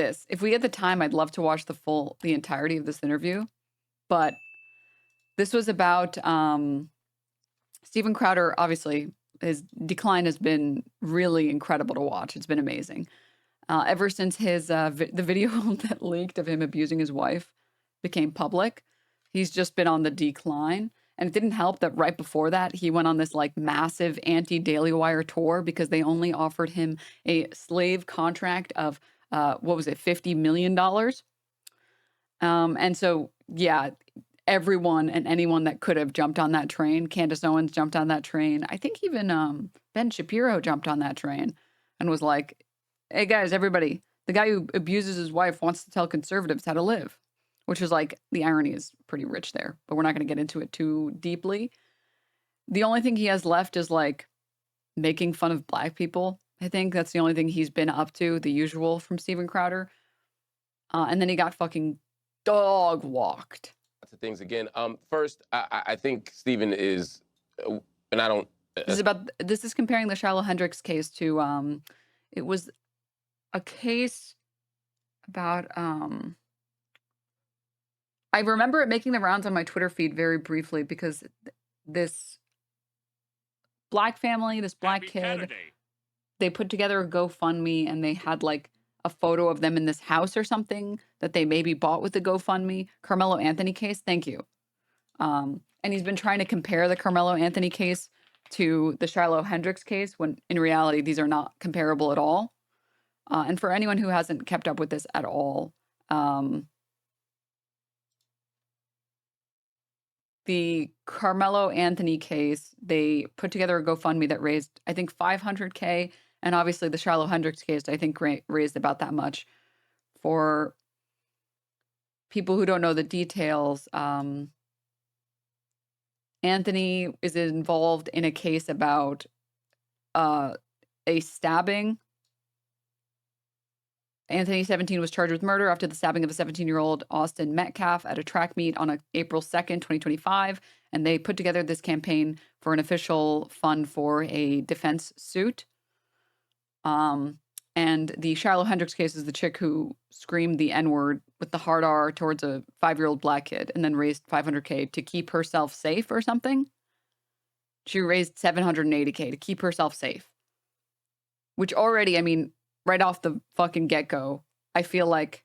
this. If we had the time, I'd love to watch the entirety of this interview. But this was about Steven Crowder. Obviously, his decline has been really incredible to watch. It's been amazing. Ever since the video that leaked of him abusing his wife became public, he's just been on the decline. And it didn't help that right before that, he went on this like massive anti-Daily Wire tour because they only offered him a slave contract of, $50 million. And so, yeah, everyone and anyone that could have jumped on that train. Candace Owens jumped on that train. I think even Ben Shapiro jumped on that train and was like, hey guys, everybody, the guy who abuses his wife wants to tell conservatives how to live, which is like, the irony is pretty rich there, but we're not going to get into it too deeply. The only thing he has left is like making fun of black people. I think that's the only thing he's been up to, the usual from Steven Crowder. And then he got fucking dog walked. Lots of things again. First, I think Steven is, and I don't. This is comparing the Shiloh Hendricks case to, it was a case about, I remember it making the rounds on my Twitter feed very briefly because this black family, this black kid, they put together a GoFundMe and they had like a photo of them in this house or something that they maybe bought with the GoFundMe. Carmelo Anthony case, thank you. And he's been trying to compare the Carmelo Anthony case to the Shiloh Hendricks case when in reality these are not comparable at all. And for anyone who hasn't kept up with this at all, the Carmelo Anthony case, they put together a GoFundMe that raised, I think, $500K. And obviously the Shiloh Hendricks case, I think, raised about that much. For people who don't know the details, Anthony is involved in a case about a stabbing. Anthony, 17, was charged with murder after the stabbing of a 17-year-old Austin Metcalf at a track meet on April 2nd, 2025. And they put together this campaign for an official fund for a defense suit. And the Shiloh Hendricks case is the chick who screamed the N-word with the hard R towards a 5-year-old black kid and then raised $500K to keep herself safe or something. She raised $780K to keep herself safe. Which already, I mean, right off the fucking get-go, I feel like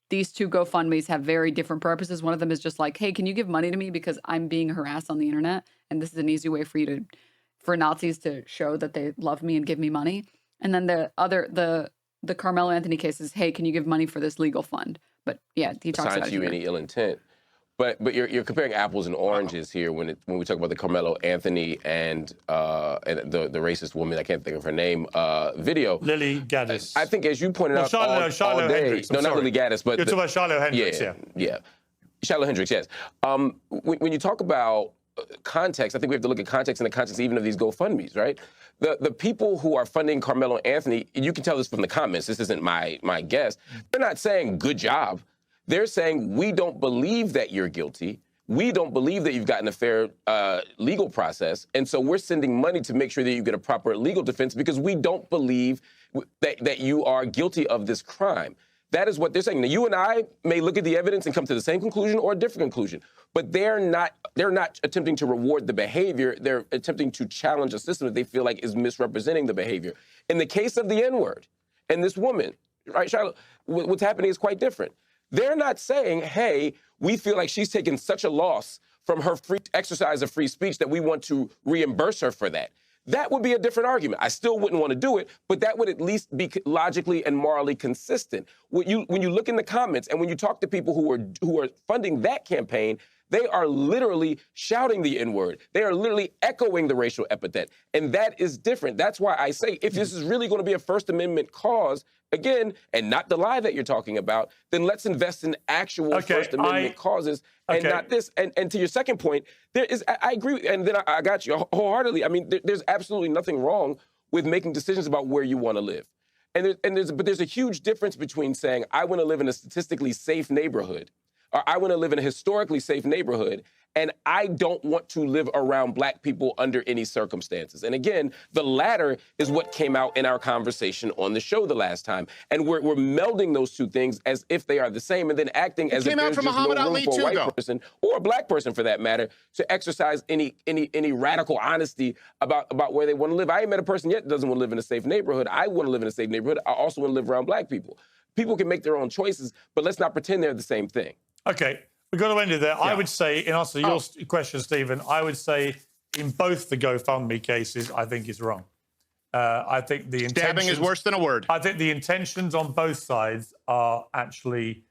these two GoFundMes have very different purposes. One of them is just like, hey, can you give money to me because I'm being harassed on the internet? And this is an easy way for Nazis to show that they love me and give me money. And then the Carmelo Anthony case is, hey, can you give money for this legal fund? But yeah, he talks about you any ill intent. But you're comparing apples and oranges here when we talk about the Carmelo Anthony and the racist woman, I can't think of her name, video. Lily Gaddis. I think, as you pointed out, all day. Hendricks. No, not Lily Gaddis, but you're talking about Shiloh Hendricks. Yeah. Shiloh Hendricks, yes. When you talk about context, I think we have to look at context in the context even of these GoFundMes, right? The people who are funding Carmelo Anthony, you can tell this from the comments. This isn't my guess. They're not saying good job. They're saying, we don't believe that you're guilty. We don't believe that you've gotten a fair legal process. And so we're sending money to make sure that you get a proper legal defense because we don't believe that you are guilty of this crime. That is what they're saying. Now, you and I may look at the evidence and come to the same conclusion or a different conclusion, but they're not attempting to reward the behavior. They're attempting to challenge a system that they feel like is misrepresenting the behavior. In the case of the N-word and this woman, right, Charlotte, what's happening is quite different. They're not saying, hey, we feel like she's taken such a loss from her free exercise of free speech that we want to reimburse her for that. That would be a different argument. I still wouldn't want to do it, but that would at least be logically and morally consistent. When you look in the comments and when you talk to people who are funding that campaign, they are literally shouting the N-word. They are literally echoing the racial epithet. And that is different. That's why I say if this is really going to be a First Amendment cause, again, and not the lie that you're talking about, then let's invest in actual First Amendment causes and not this. And to your second point, I agree, and then I got you wholeheartedly. I mean, there's absolutely nothing wrong with making decisions about where you want to live. But there's a huge difference between saying, I want to live in a statistically safe neighborhood, or I want to live in a historically safe neighborhood, And I don't want to live around black people under any circumstances. And again, the latter is what came out in our conversation on the show the last time. And we're melding those two things as if they are the same, and then acting as if there's just no room for a white person or a black person, for that matter, to exercise any radical honesty about where they want to live. I ain't met a person yet that doesn't want to live in a safe neighborhood. I want to live in a safe neighborhood. I also want to live around black people. People can make their own choices, but let's not pretend they're the same thing. Okay, we've got to end it there. Yeah. I would say, in answer to your question, Stephen, I would say in both the GoFundMe cases, I think it's wrong. I think the stabbing is worse than a word. I think the intentions on both sides are actually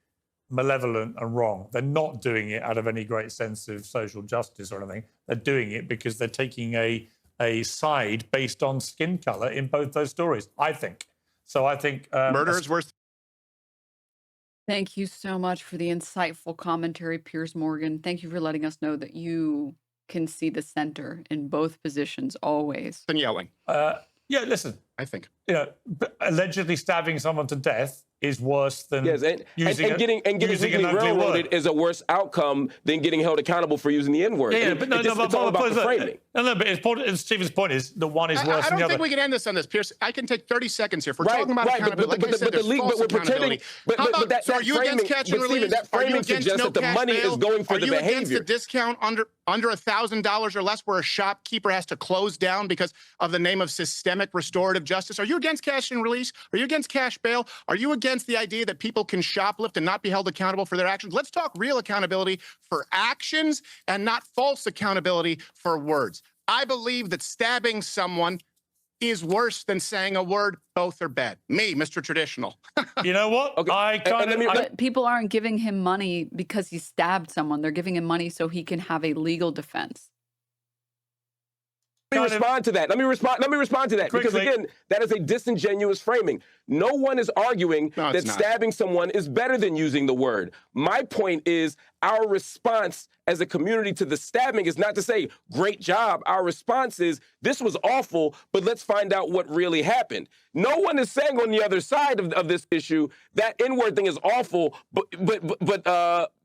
malevolent and wrong. They're not doing it out of any great sense of social justice or anything. They're doing it because they're taking a side based on skin color in both those stories, I think. So I think... murder is worse. Thank you so much for the insightful commentary, Piers Morgan. Thank you for letting us know that you can see the center in both positions always. And yelling. Yeah, listen. I think. You know, allegedly stabbing someone to death is worse than getting legally railroaded is a worse outcome than getting held accountable for using the N-word. Yeah, but it's all about the framing. No, but Stephen's point is the one is worse than the other. I don't think we can end this on this, Pierce. I can take 30 seconds here. If we're talking about accountability, like I said, there's false accountability. So are you against catch and release? That framing suggests that the money is going for the behavior. Are you against a discount under $1,000 or less where a shopkeeper has to close down because of the name of systemic restorative justice? Are you against cash and release? Are you against cash bail? Are you against the idea that people can shoplift and not be held accountable for their actions? Let's talk real accountability for actions and not false accountability for words. I believe that stabbing someone is worse than saying a word. Both are bad. Me, Mr. Traditional. You know what? Okay. But people aren't giving him money because he stabbed someone. They're giving him money so he can have a legal defense. Let me respond to that. Let me respond to that. Quickly. Because again, that is a disingenuous framing. No one is arguing that stabbing someone is better than using the word. My point is our response as a community to the stabbing is not to say, great job. Our response is, this was awful, but let's find out what really happened. No one is saying on the other side of this issue that N-word thing is awful, but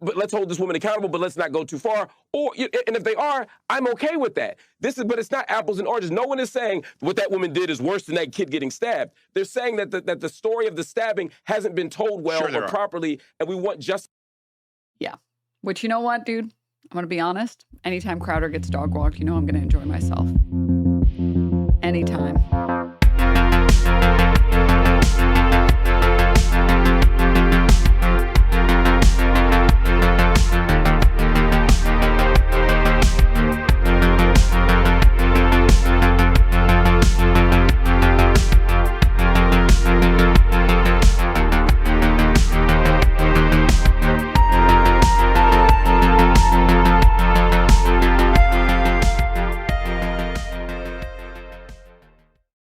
let's hold this woman accountable, but let's not go too far. And if they are, I'm okay with that. But it's not apples and oranges. No one is saying what that woman did is worse than that kid getting stabbed. They're saying that the story of the stabbing hasn't been told well or properly, and we want justice. Yeah. Which, you know what, dude? I'm going to be honest. Anytime Crowder gets dog walked, you know I'm going to enjoy myself. Anytime.